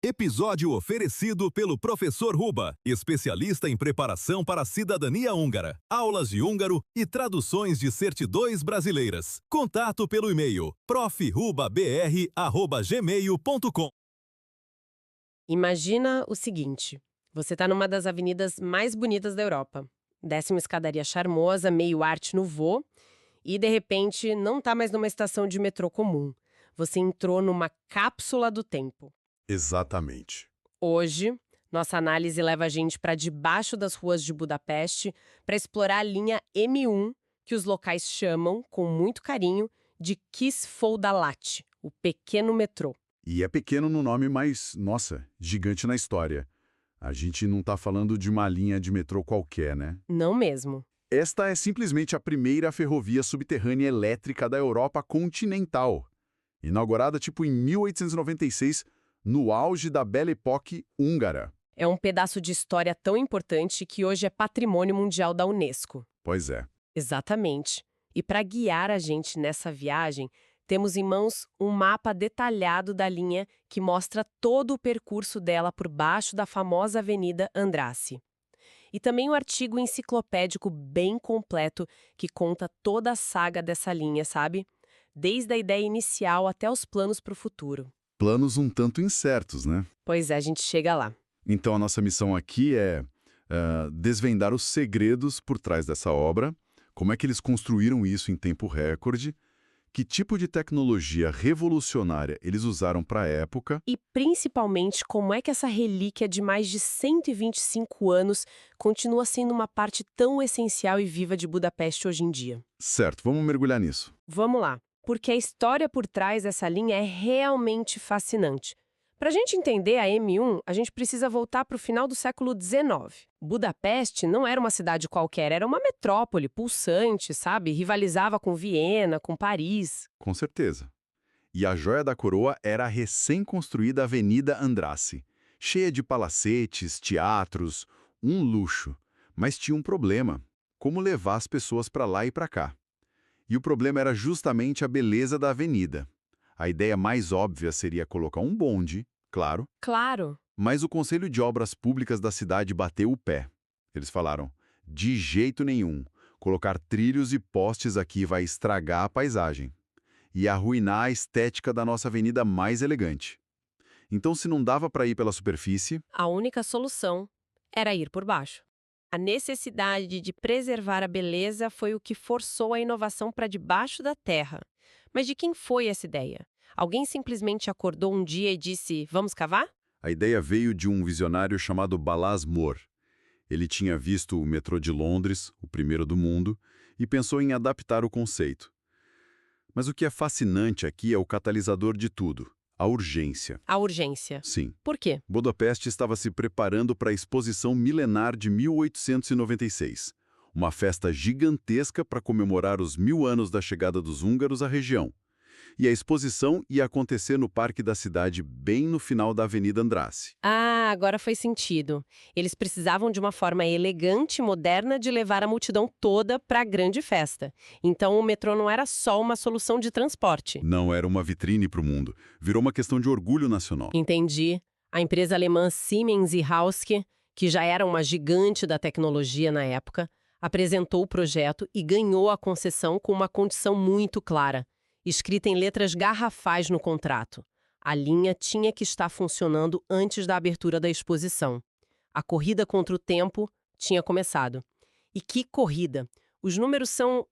Episódio oferecido pelo professor Ruba, especialista em preparação para a cidadania húngara, aulas de húngaro e traduções de certidões brasileiras. Contato pelo e-mail profrubabr@gmail.com. Imagina o seguinte, você está numa das avenidas mais bonitas da Europa, desce uma escadaria charmosa, meio arte nouveau, e de repente não está mais numa estação de metrô comum. Você entrou numa cápsula do tempo. Exatamente. Hoje, nossa análise leva a gente para debaixo das ruas de Budapeste para explorar a linha M1, que os locais chamam, com muito carinho, de Kisföldalat, o pequeno metrô. E é pequeno no nome, mas, nossa, gigante na história. A gente não tá falando de uma linha de metrô qualquer, né? Não mesmo. Esta é simplesmente a primeira ferrovia subterrânea elétrica da Europa continental. Inaugurada tipo em 1896, no auge da Belle Époque húngara. É um pedaço de história tão importante que hoje é patrimônio mundial da Unesco. Pois é. Exatamente. E para guiar a gente nessa viagem, temos em mãos um mapa detalhado da linha que mostra todo o percurso dela por baixo da famosa Avenida Andrássy. E também um artigo enciclopédico bem completo que conta toda a saga dessa linha, sabe? Desde a ideia inicial até os planos para o futuro. Planos um tanto incertos, né? Pois é, a gente chega lá. Então a nossa missão aqui é desvendar os segredos por trás dessa obra, como é que eles construíram isso em tempo recorde, que tipo de tecnologia revolucionária eles usaram para a época. E principalmente como é que essa relíquia de mais de 125 anos continua sendo uma parte tão essencial e viva de Budapeste hoje em dia. Certo, vamos mergulhar nisso. Vamos lá. Porque a história por trás dessa linha é realmente fascinante. Para a gente entender a M1, a gente precisa voltar para o final do século XIX. Budapeste não era uma cidade qualquer, era uma metrópole pulsante, sabe? Rivalizava com Viena, com Paris. Com certeza. E a joia da coroa era a recém-construída Avenida Andrássy, cheia de palacetes, teatros, um luxo. Mas tinha um problema: como levar as pessoas para lá e para cá. E o problema era justamente a beleza da avenida. A ideia mais óbvia seria colocar um bonde, claro. Claro. Mas o Conselho de Obras Públicas da cidade bateu o pé. Eles falaram, de jeito nenhum, colocar trilhos e postes aqui vai estragar a paisagem e arruinar a estética da nossa avenida mais elegante. Então, se não dava para ir pela superfície, A única solução era ir por baixo. A necessidade de preservar a beleza foi o que forçou a inovação para debaixo da terra. Mas de quem foi essa ideia? Alguém simplesmente acordou um dia e disse, vamos cavar? a ideia veio de um visionário chamado Balázs Moore. Ele tinha visto o metrô de Londres, o primeiro do mundo, e pensou em adaptar o conceito. Mas o que é fascinante aqui é o catalisador de tudo, a urgência. A urgência. Sim. Por quê? Budapeste estava se preparando para a Exposição Milenar de 1896, uma festa gigantesca para comemorar os 1000 anos da chegada dos húngaros à região. E a exposição ia acontecer no parque da cidade, bem no final da Avenida Andrássy. Ah, agora faz sentido. Eles precisavam de uma forma elegante e moderna de levar a multidão toda para a grande festa. Então o metrô não era só uma solução de transporte. Não era uma vitrine para o mundo, virou uma questão de orgulho nacional. Entendi. A empresa alemã Siemens e Hauske, que já era uma gigante da tecnologia na época, apresentou o projeto e ganhou a concessão com uma condição muito clara, escrita em letras garrafais no contrato. A linha tinha que estar funcionando antes da abertura da exposição. A corrida contra o tempo tinha começado. E que corrida! Os números são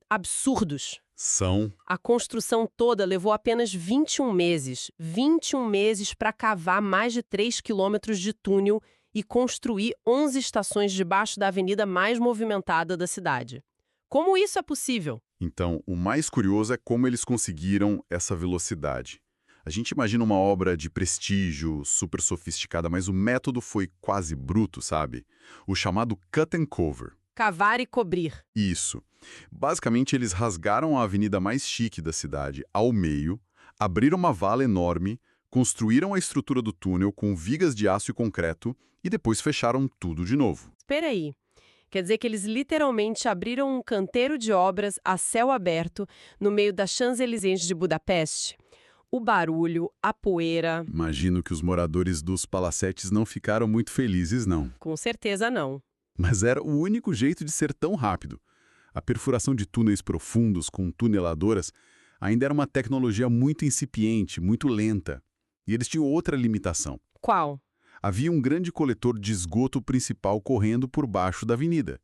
absurdos. São. A construção toda levou apenas 21 meses. 21 meses para cavar mais de 3 quilômetros de túnel e construir 11 estações debaixo da avenida mais movimentada da cidade. Como isso é possível? Então, o mais curioso é como eles conseguiram essa velocidade. A gente imagina uma obra de prestígio, super sofisticada, mas o método foi quase bruto, sabe? O chamado cut and cover. Cavar e cobrir. Isso. Basicamente, eles rasgaram a avenida mais chique da cidade ao meio, abriram uma vala enorme, construíram a estrutura do túnel com vigas de aço e concreto e depois fecharam tudo de novo. Espera aí. Quer dizer que eles literalmente abriram um canteiro de obras a céu aberto no meio das Champs-Élysées de Budapeste. O barulho, a poeira, Imagino que os moradores dos palacetes não ficaram muito felizes, não. com certeza não. Mas era o único jeito de ser tão rápido. A perfuração de túneis profundos com tuneladoras ainda era uma tecnologia muito incipiente, muito lenta. E eles tinham outra limitação. Qual? Havia um grande coletor de esgoto principal correndo por baixo da avenida.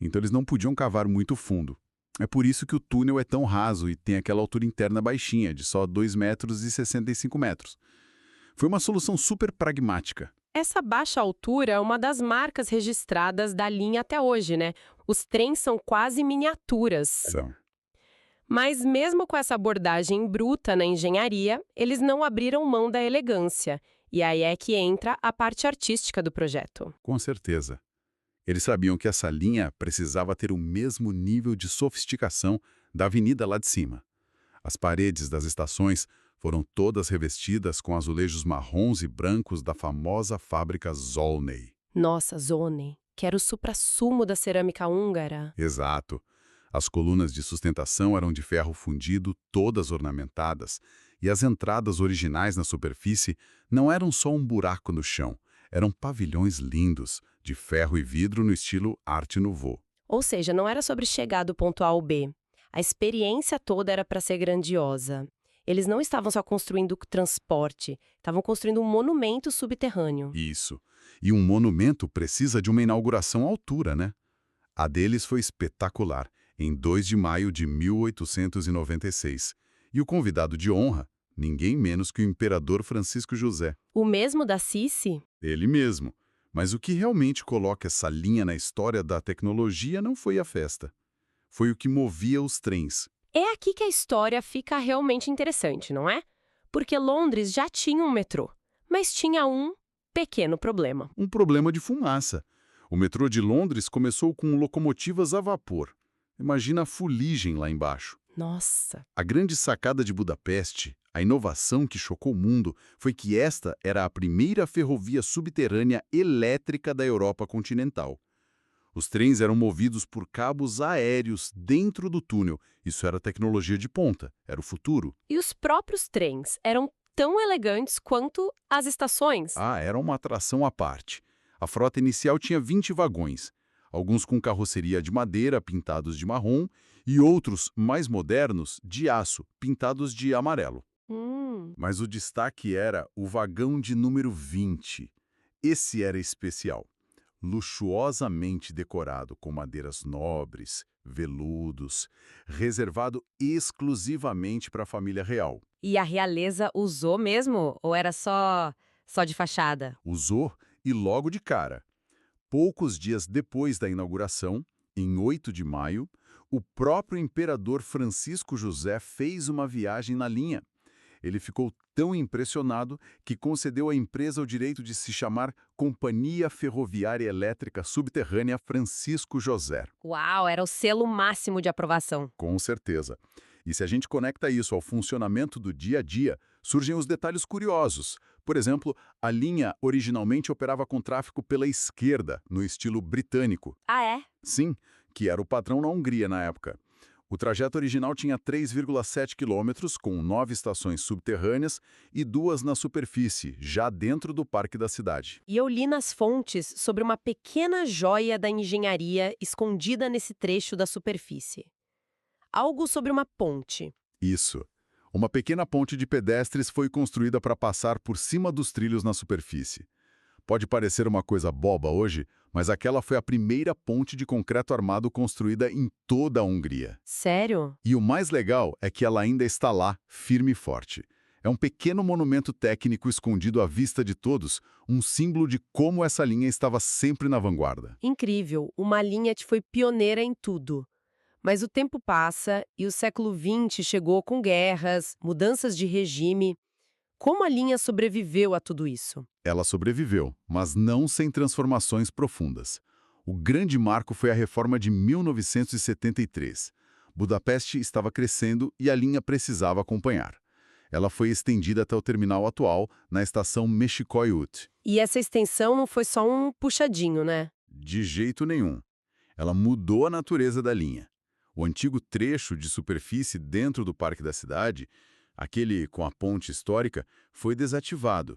Então eles não podiam cavar muito fundo. É por isso que o túnel é tão raso e tem aquela altura interna baixinha, de só 2,65 metros. Foi uma solução super pragmática. Essa baixa altura é uma das registradas da linha até hoje, né? Os trens são quase miniaturas. Mas mesmo com essa abordagem bruta na engenharia, eles não abriram mão da elegância. E aí é que entra a parte artística do projeto. Com certeza. Eles sabiam que essa linha precisava ter o mesmo nível de sofisticação da avenida lá de cima. As paredes das estações foram todas revestidas com azulejos marrons e brancos da famosa fábrica Zolnay. Nossa, Zone, que era o suprassumo da cerâmica húngara. Exato. As colunas de sustentação eram de ferro fundido, todas ornamentadas, e as entradas originais na superfície não eram só um buraco no chão, eram pavilhões lindos, de ferro e vidro no estilo Art Nouveau. Ou seja, não era sobre chegar do ponto A ao B. A experiência toda era para ser grandiosa. Eles não estavam só construindo transporte, estavam construindo um monumento subterrâneo. Isso. E um monumento precisa de uma inauguração à altura, né? A deles foi espetacular, em 2 de maio de 1896. E o convidado de honra, ninguém menos que o imperador Francisco José. O mesmo da Sissi? Ele mesmo. Mas o que realmente coloca essa linha na história da tecnologia não foi a festa. Foi o que movia os trens. É aqui que a história fica realmente interessante, não é? Porque Londres já tinha um metrô, mas tinha um pequeno problema. Um problema de fumaça. O metrô de Londres começou com locomotivas a vapor. Imagina a fuligem lá embaixo. Nossa! A grande sacada de Budapeste, a inovação que chocou o mundo, foi que esta era a primeira ferrovia subterrânea elétrica da Europa continental. Os trens eram movidos por cabos aéreos dentro do túnel. Isso era tecnologia de ponta, era o futuro. E os próprios trens eram tão elegantes quanto as estações. Era uma atração à parte. A frota inicial tinha 20 vagões, alguns com carroceria de madeira pintados de marrom e outros, mais modernos, de aço, pintados de amarelo. Mas o destaque era o vagão de número 20. Esse era especial. Luxuosamente decorado com madeiras nobres, veludos, reservado exclusivamente para a família real. E a realeza usou mesmo? Ou era só de fachada? Usou e logo de cara. Poucos dias depois da inauguração, em 8 de maio, o próprio imperador Francisco José fez uma viagem na linha. Ele ficou tão impressionado que concedeu à empresa o direito de se chamar Companhia Ferroviária Elétrica Subterrânea Francisco José. Uau, era o selo máximo de aprovação. Com certeza. E se a gente conecta isso ao funcionamento do dia a dia, surgem os detalhes curiosos. Por exemplo, a linha originalmente operava com tráfego pela esquerda, no estilo britânico. Ah, é? Sim, que era o padrão na Hungria na época. O trajeto original tinha 3,7 quilômetros, com 9 estações subterrâneas e 2 na superfície, já dentro do parque da cidade. E eu li nas fontes sobre uma pequena joia da engenharia escondida nesse trecho da superfície. Algo sobre uma ponte. Isso. Uma pequena ponte de pedestres foi construída para passar por cima dos trilhos na superfície. Pode parecer uma coisa boba hoje, mas aquela foi a primeira ponte de concreto armado construída em toda a Hungria. Sério? E o mais legal é que ela ainda está lá, firme e forte. É um pequeno monumento técnico escondido à vista de todos, um símbolo de como essa linha estava sempre na vanguarda. Incrível, uma linha que foi pioneira em tudo. Mas o tempo passa e o século XX chegou com guerras, mudanças de regime. Como a linha sobreviveu a tudo isso? Ela sobreviveu, mas não sem transformações profundas. O grande marco foi a reforma de 1973. Budapeste estava crescendo e a linha precisava acompanhar. Ela foi estendida até o terminal atual, na estação Mexikói út. E essa extensão não foi só um puxadinho, né? De jeito nenhum. Ela mudou a natureza da linha. O antigo trecho de superfície dentro do parque da cidade Aquele com a ponte histórica foi desativado.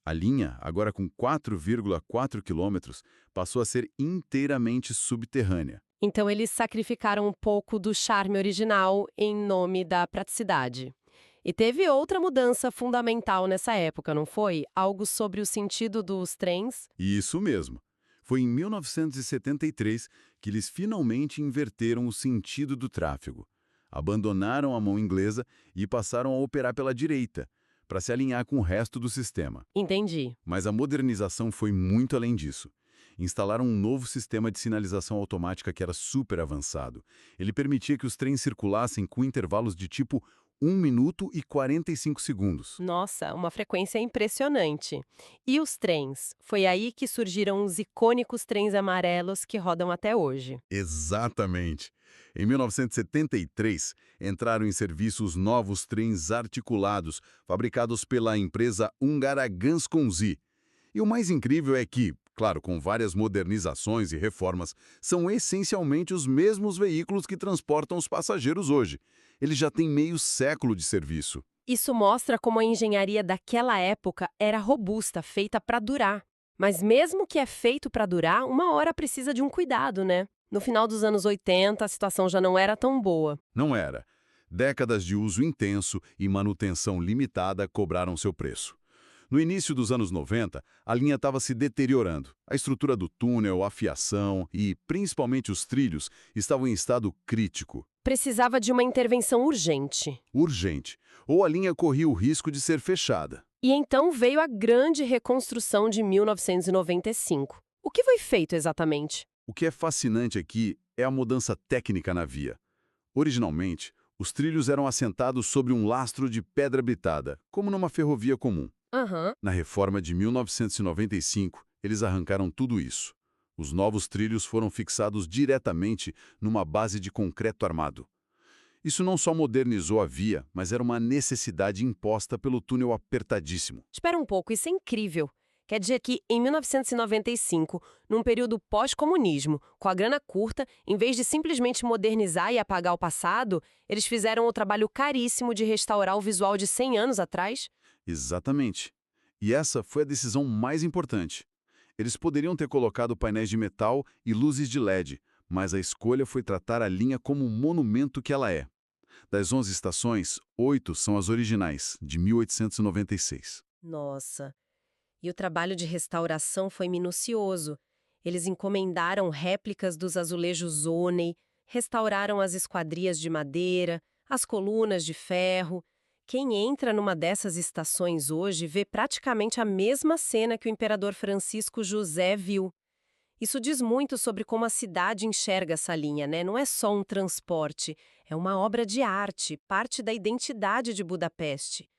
A linha, agora com 4,4 quilômetros, passou a ser inteiramente subterrânea. Então eles sacrificaram um pouco do charme original em nome da praticidade. E teve outra mudança fundamental nessa época, não foi? Algo sobre o sentido dos trens? Isso mesmo. Foi em 1973 que eles finalmente inverteram o sentido do tráfego. Abandonaram a mão inglesa e passaram a operar pela direita, para se alinhar com o resto do sistema. Entendi. Mas a modernização foi muito além disso. Instalaram um novo sistema de sinalização automática que era super avançado. Ele permitia que os trens circulassem com intervalos de tipo 1 minuto e 45 segundos. Nossa, uma frequência impressionante. E os trens? Foi aí que surgiram os icônicos trens amarelos que rodam até hoje. Exatamente. Em 1973, entraram em serviço os novos trens articulados, fabricados pela empresa húngara Ganskozi. E o mais incrível é que, claro, com várias modernizações e reformas, são essencialmente os mesmos veículos que transportam os passageiros hoje. Eles já têm meio século de serviço. Isso mostra como a engenharia daquela época era robusta, feita para durar. Mas mesmo que é feito para durar, uma hora precisa de um cuidado, né? No final dos anos 80, a situação já não era tão boa. Não era. Décadas de uso intenso e manutenção limitada cobraram seu preço. No início dos anos 90, a linha estava se deteriorando. A estrutura do túnel, a fiação e, principalmente, os trilhos estavam em estado crítico. Precisava de uma intervenção urgente. Urgente. Ou a linha corria o risco de ser fechada. E então veio a grande reconstrução de 1995. O que foi feito exatamente? O que é fascinante aqui é a mudança técnica na via. Originalmente, os trilhos eram assentados sobre um lastro de pedra britada, como numa ferrovia comum. Na reforma de 1995, eles arrancaram tudo isso. Os novos trilhos foram fixados diretamente numa base de concreto armado. Isso não só modernizou a via, mas era uma necessidade imposta pelo túnel apertadíssimo. Espera um pouco, isso é incrível. Quer dizer que, em 1995, num período pós-comunismo, com a grana curta, em vez de simplesmente modernizar e apagar o passado, eles fizeram o trabalho caríssimo de restaurar o visual de 100 anos atrás? Exatamente. E essa foi a decisão mais importante. Eles poderiam ter colocado painéis de metal e luzes de LED, mas a escolha foi tratar a linha como um monumento que ela é. Das 11 estações, 8 são as originais, de 1896. Nossa! E o trabalho de restauração foi minucioso. Eles encomendaram réplicas dos azulejos Oney, restauraram as esquadrias de madeira, as colunas de ferro. Quem entra numa dessas estações hoje vê praticamente a mesma cena que o imperador Francisco José viu. Isso diz muito sobre como a cidade enxerga essa linha, né? Não é só um transporte, é uma obra de arte, parte da identidade de Budapeste.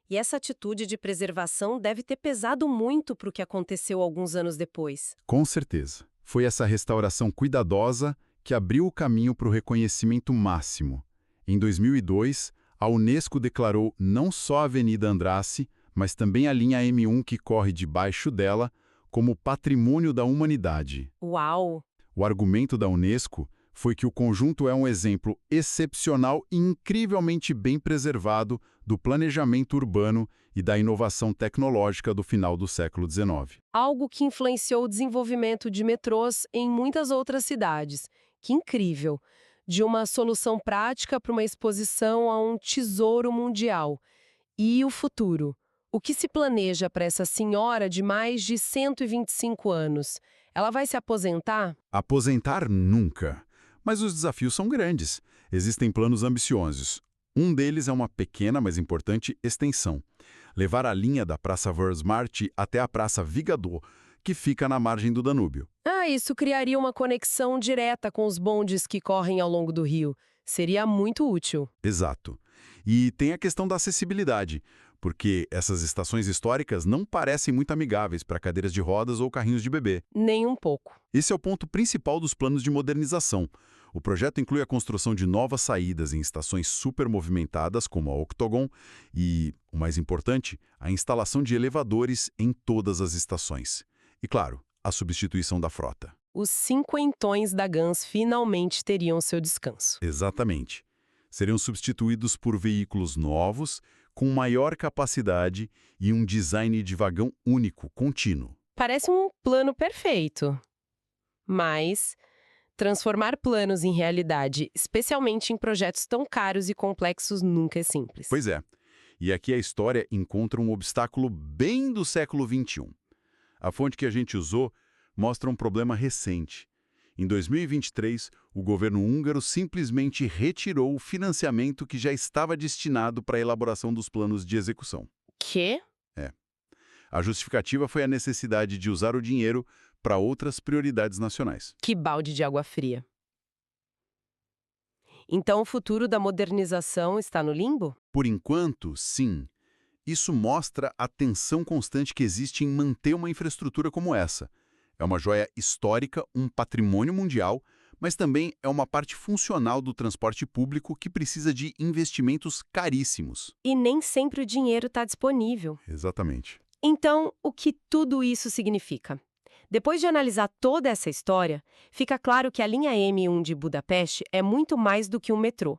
E essa atitude de preservação deve ter pesado muito para o que aconteceu alguns anos depois. Com certeza. Foi essa restauração cuidadosa que abriu o caminho para o reconhecimento máximo. Em 2002, a Unesco declarou não só a Avenida Andrássy, mas também a linha M1 que corre debaixo dela, como Patrimônio da Humanidade. Uau! O argumento da Unesco foi que o conjunto é um exemplo excepcional e incrivelmente bem preservado do planejamento urbano e da inovação tecnológica do final do século XIX. Algo que influenciou o desenvolvimento de metrôs em muitas outras cidades. Que incrível! De uma solução prática para uma exposição a um tesouro mundial. E o futuro? O que se planeja para essa senhora de mais de 125 anos? Ela vai se aposentar? Aposentar nunca. Mas os desafios são grandes. Existem planos ambiciosos. Um deles é uma pequena, mas importante extensão. Levar a linha da Praça Vörösmarty até a Praça Vigador, que fica na margem do Danúbio. Isso criaria uma conexão direta com os bondes que correm ao longo do rio. Seria muito útil. Exato. E tem a questão da acessibilidade, porque essas estações históricas não parecem muito amigáveis para cadeiras de rodas ou carrinhos de bebê. Nem um pouco. Esse é o ponto principal dos planos de modernização. O projeto inclui a construção de novas saídas em estações super movimentadas, como a Octogon, e, o mais importante, a instalação de elevadores em todas as estações. E, claro, a substituição da frota. Os cinquentões da Gans finalmente teriam seu descanso. Exatamente. Seriam substituídos por veículos novos, com maior capacidade e um design de vagão único, contínuo. Parece um plano perfeito. Mas transformar planos em realidade, especialmente em projetos tão caros e complexos, nunca é simples. Pois é. E aqui a história encontra um obstáculo bem do século XXI. A fonte que a gente usou mostra um problema recente. Em 2023, o governo húngaro simplesmente retirou o financiamento que já estava destinado para a elaboração dos planos de execução. Quê? A justificativa foi a necessidade de usar o dinheiro para outras prioridades nacionais. Que balde de água fria. Então o futuro da modernização está no limbo? Por enquanto, sim. Isso mostra a tensão constante que existe em manter uma infraestrutura como essa. É uma joia histórica, um patrimônio mundial, mas também é uma parte funcional do transporte público que precisa de investimentos caríssimos. E nem sempre o dinheiro está disponível. Exatamente. Então, o que tudo isso significa? Depois de analisar toda essa história, fica claro que a linha M1 de Budapeste é muito mais do que um metrô.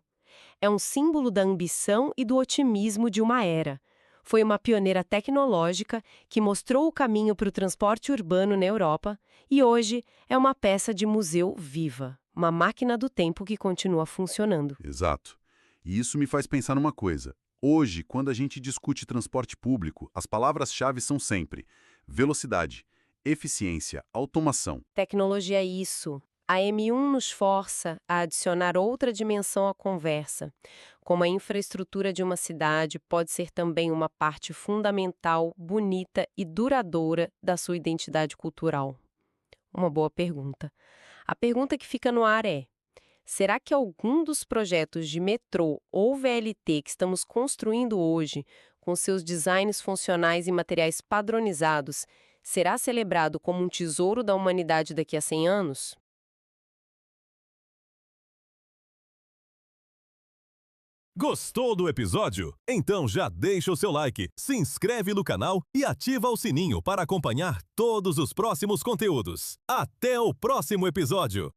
É um símbolo da ambição e do otimismo de uma era. Foi uma pioneira tecnológica que mostrou o caminho para o transporte urbano na Europa e hoje é uma peça de museu viva, uma máquina do tempo que continua funcionando. Exato. E isso me faz pensar numa coisa. Hoje, quando a gente discute transporte público, as palavras-chave são sempre velocidade, eficiência, automação. Tecnologia é isso. A M1 nos força a adicionar outra dimensão à conversa. Como a infraestrutura de uma cidade pode ser também uma parte fundamental, bonita e duradoura da sua identidade cultural. Uma boa pergunta. A pergunta que fica no ar é: será que algum dos projetos de metrô ou VLT que estamos construindo hoje, com seus designs funcionais e materiais padronizados, será celebrado como um tesouro da humanidade daqui a 100 anos? Gostou do episódio? Então já deixa o seu like, se inscreve no canal e ativa o sininho para acompanhar todos os próximos conteúdos. Até o próximo episódio!